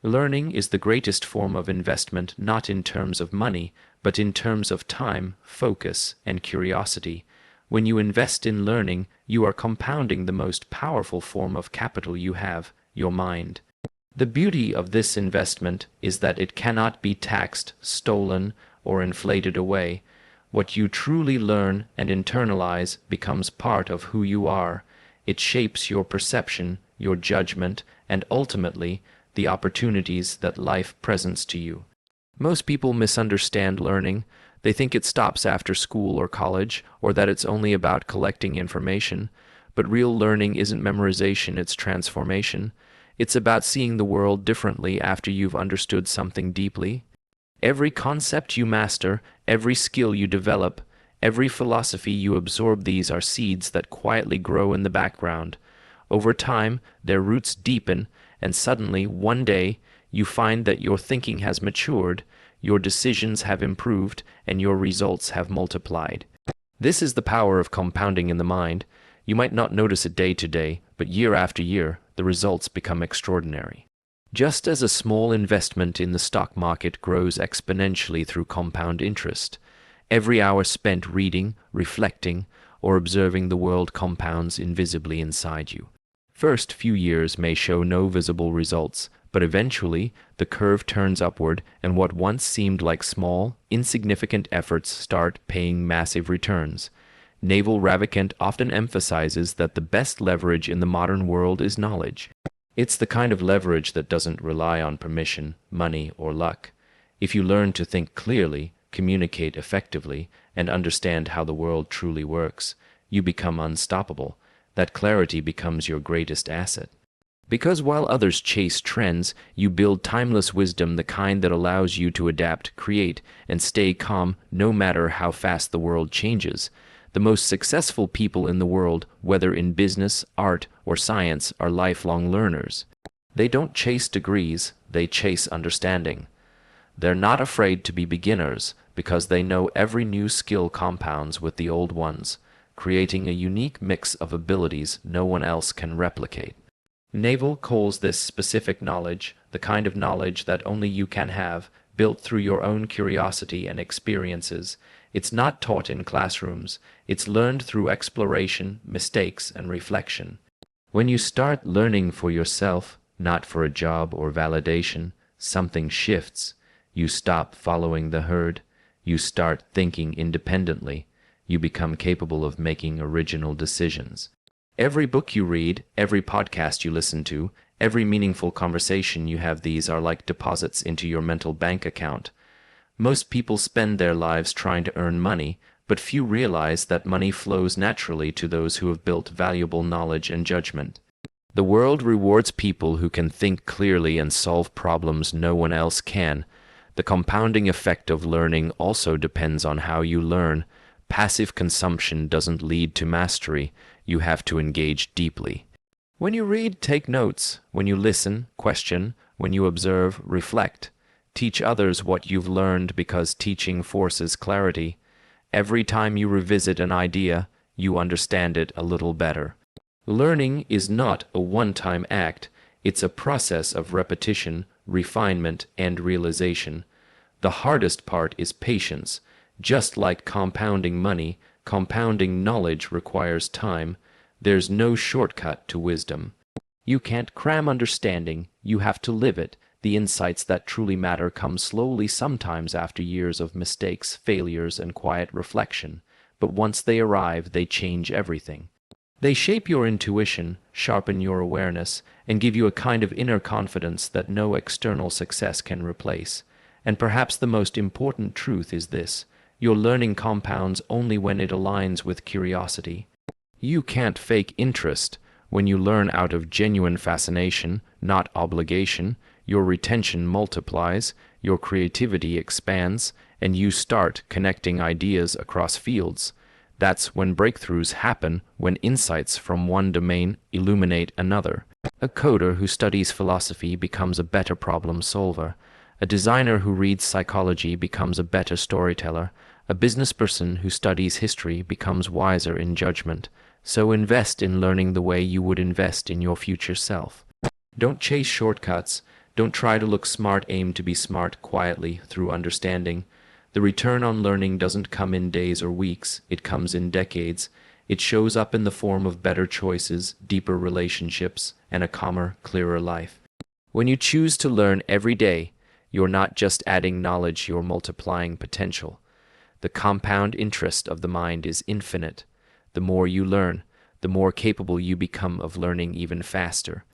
Learning is the greatest form of investment, not in terms of money, but in terms of time, focus, and curiosity. When you invest in learning, you are compounding the most powerful form of capital you have, your mind. The beauty of this investment is that it cannot be taxed, stolen, or inflated away. What you truly learn and internalize becomes part of who you are. It shapes your perception, your judgment, and ultimately, the opportunities that life presents to you. Most people misunderstand learning. They think it stops after school or college, or that it's only about collecting information. But real learning isn't memorization, it's transformation. It's about seeing the world differently after you've understood something deeply. Every concept you master, every skill you develop, every philosophy you absorb, these are seeds that quietly grow in the background. Over time, their roots deepen, and suddenly, one day, you find that your thinking has matured, your decisions have improved, and your results have multiplied. This is the power of compounding in the mind. You might not notice it day to day, but year after year, the results become extraordinary. Just as a small investment in the stock market grows exponentially through compound interest, every hour spent reading, reflecting, or observing the world compounds invisibly inside you. First few years may show no visible results, but eventually the curve turns upward, and what once seemed like small, insignificant efforts start paying massive returns. Naval Ravikant often emphasizes that the best leverage in the modern world is knowledge. It's the kind of leverage that doesn't rely on permission, money, or luck. If you learn to think clearly, communicate effectively, and understand how the world truly works, you become unstoppable. That clarity becomes your greatest asset. Because while others chase trends, you build timeless wisdom, the kind that allows you to adapt, create, and stay calm no matter how fast the world changes. The most successful people in the world, whether in business, art, or science, are lifelong learners. They don't chase degrees, they chase understanding. They're not afraid to be beginners because they know every new skill compounds with the old ones, creating a unique mix of abilities no one else can replicate. Naval calls this specific knowledge, the kind of knowledge that only you can have, built through your own curiosity and experiences. It's not taught in classrooms, it's learned through exploration, mistakes, and reflection. When you start learning for yourself, not for a job or validation, something shifts. You stop following the herd, you start thinking independently. You become capable of making original decisions. Every book you read, every podcast you listen to, every meaningful conversation you have, these are like deposits into your mental bank account. Most people spend their lives trying to earn money, but few realize that money flows naturally to those who have built valuable knowledge and judgment. The world rewards people who can think clearly and solve problems no one else can. The compounding effect of learning also depends on how you learn. Passive consumption doesn't lead to mastery. You have to engage deeply. When you read, take notes. When you listen, question. When you observe, reflect. Teach others what you've learned, because teaching forces clarity. Every time you revisit an idea, you understand it a little better. Learning is not a one-time act. It's a process of repetition, refinement, and realization. The hardest part is patience. Just like compounding money, compounding knowledge requires time. There's no shortcut to wisdom. You can't cram understanding, you have to live it. The insights that truly matter come slowly, sometimes after years of mistakes, failures, and quiet reflection. But once they arrive, they change everything. They shape your intuition, sharpen your awareness, and give you a kind of inner confidence that no external success can replace. And perhaps the most important truth is this: your learning compounds only when it aligns with curiosity. You can't fake interest. When you learn out of genuine fascination, not obligation, your retention multiplies, your creativity expands, and you start connecting ideas across fields. That's when breakthroughs happen, when insights from one domain illuminate another. A coder who studies philosophy becomes a better problem solver. A designer who reads psychology becomes a better storyteller. A businessperson who studies history becomes wiser in judgment. So invest in learning the way you would invest in your future self. Don't chase shortcuts. Don't try to look smart, aim to be smart quietly through understanding. The return on learning doesn't come in days or weeks, it comes in decades. It shows up in the form of better choices, deeper relationships, and a calmer, clearer life. When you choose to learn every day, you're not just adding knowledge, you're multiplying potential. The compound interest of the mind is infinite. The more you learn, the more capable you become of learning even faster.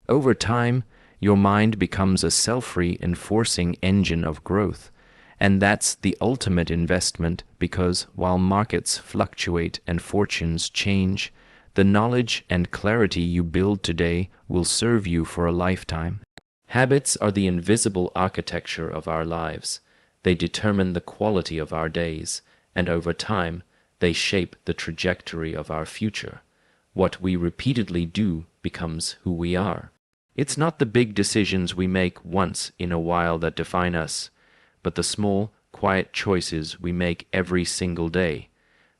Over time, your mind becomes a self-reinforcing engine of growth. And that's the ultimate investment, because while markets fluctuate and fortunes change, the knowledge and clarity you build today will serve you for a lifetime. Habits are the invisible architecture of our lives. They determine the quality of our days, and over time, they shape the trajectory of our future. What we repeatedly do becomes who we are. It's not the big decisions we make once in a while that define us, but the small, quiet choices we make every single day.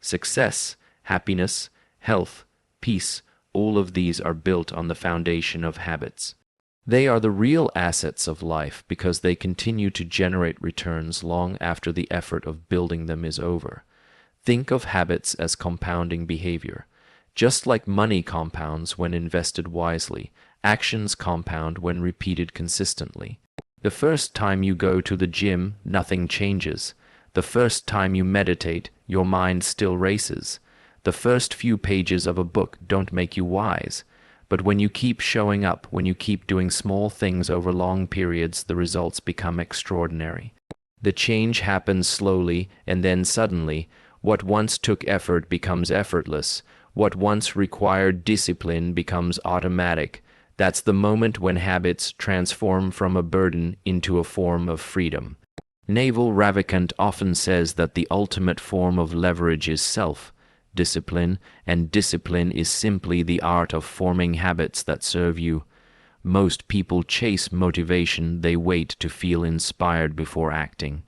Success, happiness, health, peace, all of these are built on the foundation of habits. They are the real assets of life because they continue to generate returns long after the effort of building them is over. Think of habits as compounding behavior. Just like money compounds when invested wisely, actions compound when repeated consistently. The first time you go to the gym, nothing changes. The first time you meditate, your mind still races. The first few pages of a book don't make you wise. But when you keep showing up, when you keep doing small things over long periods, the results become extraordinary. The change happens slowly, and then suddenly, what once took effort becomes effortless. What once required discipline becomes automatic. That's the moment when habits transform from a burden into a form of freedom. Naval Ravikant often says that the ultimate form of leverage is self-discipline, and discipline is simply the art of forming habits that serve you. Most people chase motivation, they wait to feel inspired before acting.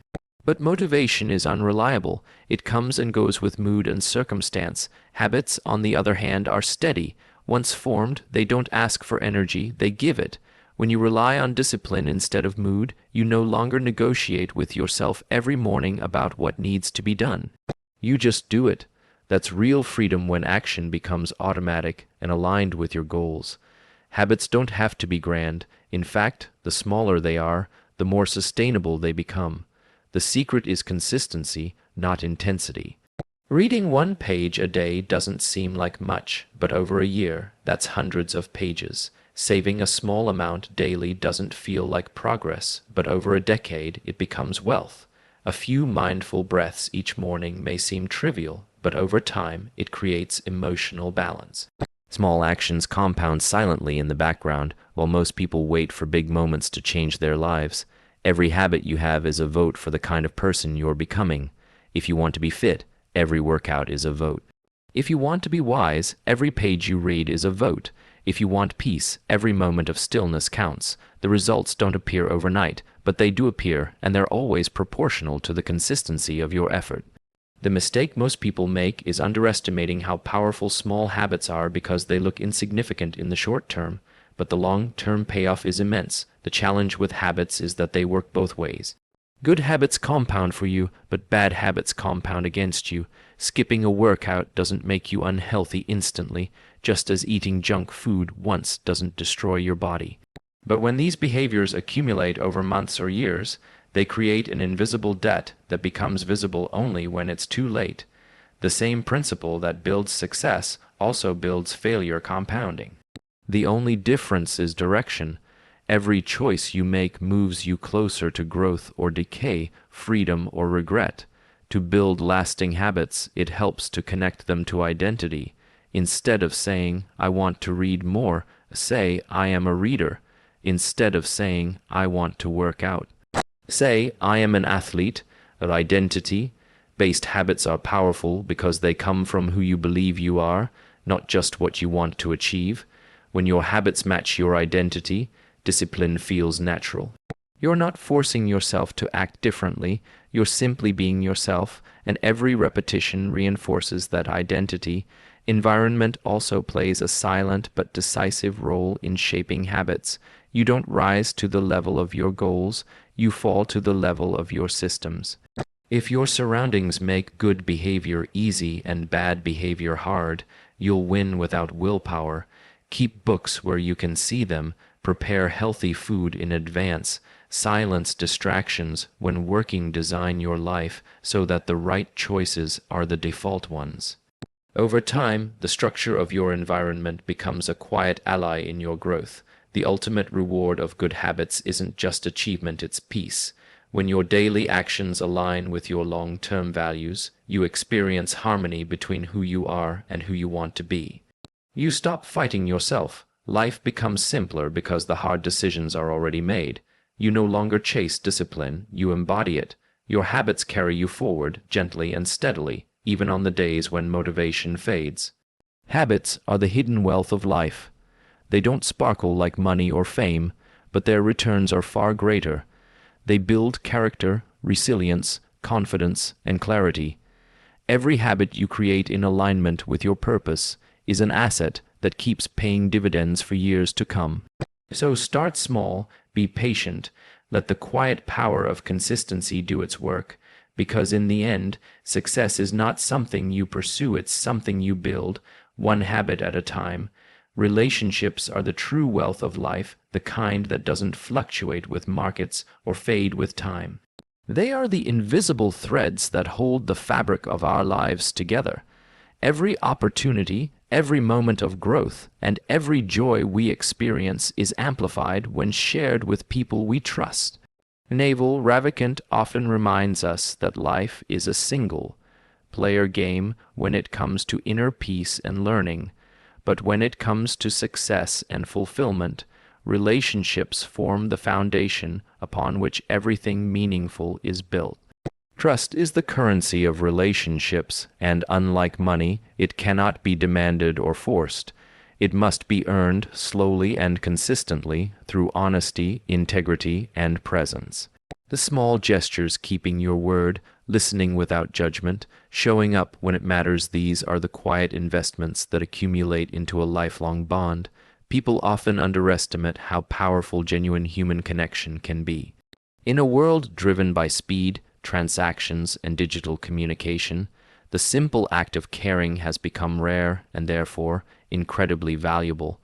But motivation is unreliable. It comes and goes with mood and circumstance. Habits, on the other hand, are steady. Once formed, they don't ask for energy, they give it. When you rely on discipline instead of mood, you no longer negotiate with yourself every morning about what needs to be done. You just do it. That's real freedom when action becomes automatic and aligned with your goals. Habits don't have to be grand. In fact, the smaller they are, the more sustainable they become. The secret is consistency, not intensity. Reading one page a day doesn't seem like much, but over a year, that's hundreds of pages. Saving a small amount daily doesn't feel like progress, but over a decade, it becomes wealth. A few mindful breaths each morning may seem trivial, but over time, it creates emotional balance. Small actions compound silently in the background, while most people wait for big moments to change their lives. Every habit you have is a vote for the kind of person you're becoming. If you want to be fit, every workout is a vote. If you want to be wise, every page you read is a vote. If you want peace, every moment of stillness counts. The results don't appear overnight, but they do appear, and they're always proportional to the consistency of your effort. The mistake most people make is underestimating how powerful small habits are because they look insignificant in the short term, but the long-term payoff is immense. The challenge with habits is that they work both ways. Good habits compound for you, but bad habits compound against you. Skipping a workout doesn't make you unhealthy instantly, just as eating junk food once doesn't destroy your body. But when these behaviors accumulate over months or years, they create an invisible debt that becomes visible only when it's too late. The same principle that builds success also builds failure compounding. The only difference is direction. Every choice you make moves you closer to growth or decay, freedom or regret. To build lasting habits, it helps to connect them to identity. Instead of saying, "I want to read more," say, "I am a reader." Instead of saying, "I want to work out," say, "I am an athlete." Identity-based habits are powerful because they come from who you believe you are, not just what you want to achieve. When your habits match your identity, discipline feels natural. You're not forcing yourself to act differently, you're simply being yourself, and every repetition reinforces that identity. Environment also plays a silent but decisive role in shaping habits. You don't rise to the level of your goals, you fall to the level of your systems. If your surroundings make good behavior easy and bad behavior hard, you'll win without willpower. Keep books where you can see them, prepare healthy food in advance, silence distractions when working, design your life so that the right choices are the default ones. Over time, the structure of your environment becomes a quiet ally in your growth. The ultimate reward of good habits isn't just achievement, it's peace. When your daily actions align with your long-term values, you experience harmony between who you are and who you want to be. You stop fighting yourself. Life becomes simpler because the hard decisions are already made. You no longer chase discipline, you embody it. Your habits carry you forward gently and steadily, even on the days when motivation fades. Habits are the hidden wealth of life. They don't sparkle like money or fame, but their returns are far greater. They build character, resilience, confidence, and clarity. Every habit you create in alignment with your purpose is an asset that keeps paying dividends for years to come. So start small, be patient, let the quiet power of consistency do its work, because in the end, success is not something you pursue, it's something you build, one habit at a time. Relationships are the true wealth of life, the kind that doesn't fluctuate with markets or fade with time. They are the invisible threads that hold the fabric of our lives together. Every opportunity, every moment of growth, and every joy we experience is amplified when shared with people we trust. Naval Ravikant often reminds us that life is a single-player game when it comes to inner peace and learning. But when it comes to success and fulfillment, relationships form the foundation upon which everything meaningful is built. Trust is the currency of relationships, and unlike money, it cannot be demanded or forced. It must be earned slowly and consistently through honesty, integrity, and presence. The small gestures, keeping your word, listening without judgment, showing up when it matters, these are the quiet investments that accumulate into a lifelong bond. People often underestimate how powerful genuine human connection can be. In a world driven by speed, transactions, and digital communication, the simple act of caring has become rare and therefore incredibly valuable.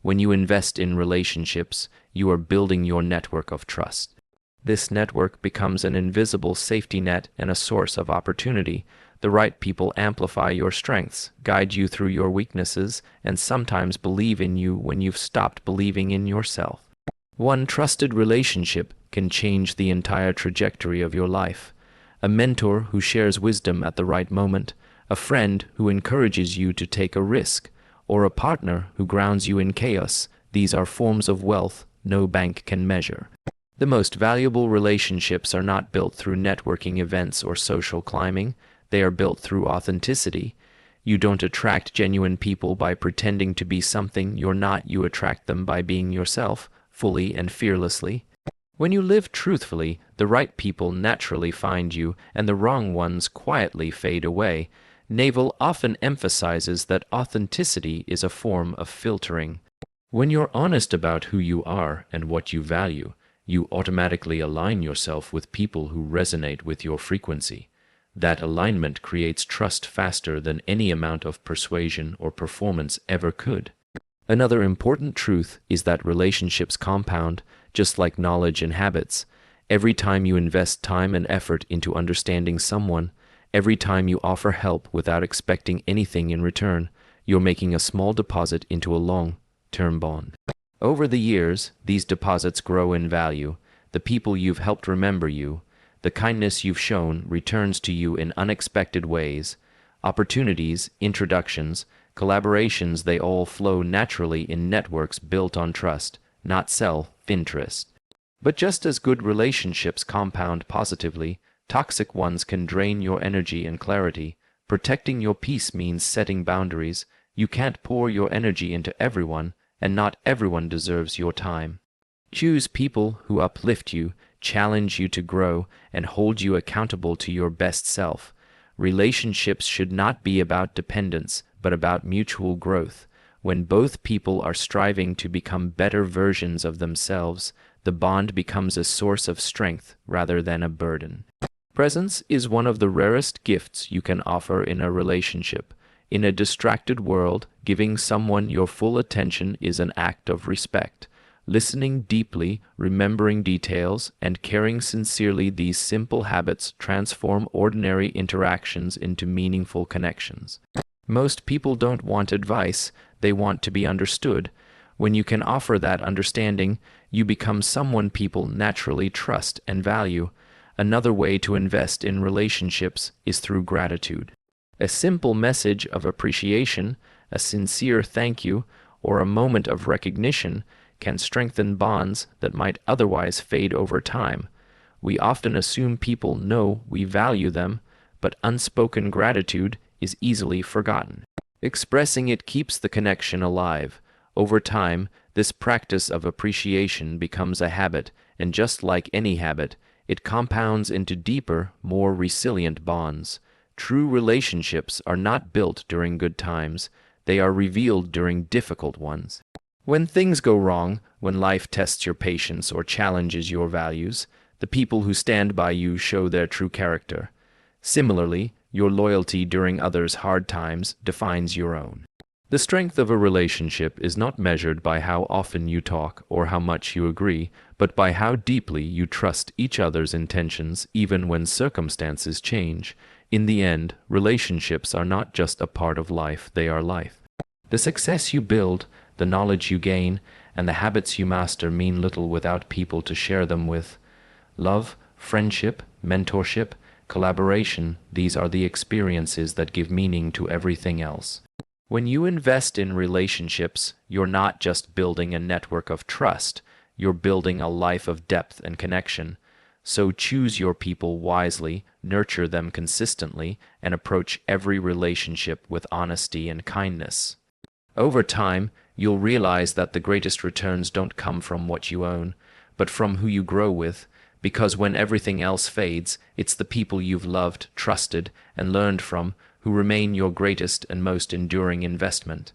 When you invest in relationships, you are building your network of trust. This network becomes an invisible safety net and a source of opportunity. The right people amplify your strengths, guide you through your weaknesses, and sometimes believe in you when you've stopped believing in yourself. One trusted relationship can change the entire trajectory of your life. A mentor who shares wisdom at the right moment, a friend who encourages you to take a risk, or a partner who grounds you in chaos, these are forms of wealth no bank can measure. The most valuable relationships are not built through networking events or social climbing, they are built through authenticity. You don't attract genuine people by pretending to be something you're not, you attract them by being yourself, fully and fearlessly. When you live truthfully, the right people naturally find you, and the wrong ones quietly fade away. Naval often emphasizes that authenticity is a form of filtering. When you're honest about who you are and what you value, you automatically align yourself with people who resonate with your frequency. That alignment creates trust faster than any amount of persuasion or performance ever could. Another important truth is that relationships compound, just like knowledge and habits. Every time you invest time and effort into understanding someone, every time you offer help without expecting anything in return, you're making a small deposit into a long-term bond. Over the years, these deposits grow in value. The people you've helped remember you. The kindness you've shown returns to you in unexpected ways. Opportunities, introductions, collaborations, they all flow naturally in networks built on trust, not self-interest. But just as good relationships compound positively, toxic ones can drain your energy and clarity. Protecting your peace means setting boundaries. You can't pour your energy into everyone, and not everyone deserves your time. Choose people who uplift you, challenge you to grow, and hold you accountable to your best self. Relationships should not be about dependence, but about mutual growth. When both people are striving to become better versions of themselves, the bond becomes a source of strength rather than a burden. Presence is one of the rarest gifts you can offer in a relationship. In a distracted world, giving someone your full attention is an act of respect. Listening deeply, remembering details, and caring sincerely, these simple habits transform ordinary interactions into meaningful connections. Most people don't want advice, they want to be understood. When you can offer that understanding, you become someone people naturally trust and value. Another way to invest in relationships is through gratitude. A simple message of appreciation, a sincere thank you, or a moment of recognition can strengthen bonds that might otherwise fade over time. We often assume people know we value them, but unspoken gratitude is easily forgotten. Expressing it keeps the connection alive. Over time, this practice of appreciation becomes a habit, and just like any habit, it compounds into deeper, more resilient bonds. True relationships are not built during good times, they are revealed during difficult ones. When things go wrong, when life tests your patience or challenges your values, the people who stand by you show their true character. Similarly, your loyalty during others' hard times defines your own. The strength of a relationship is not measured by how often you talk or how much you agree, but by how deeply you trust each other's intentions even when circumstances change. In the end, relationships are not just a part of life, they are life. The success you build, the knowledge you gain, and the habits you master mean little without people to share them with. Love, friendship, mentorship, collaboration, these are the experiences that give meaning to everything else. When you invest in relationships, you're not just building a network of trust, you're building a life of depth and connection. So choose your people wisely, nurture them consistently, and approach every relationship with honesty and kindness. Over time, you'll realize that the greatest returns don't come from what you own, but from who you grow with, because when everything else fades, it's the people you've loved, trusted, and learned from who remain your greatest and most enduring investment.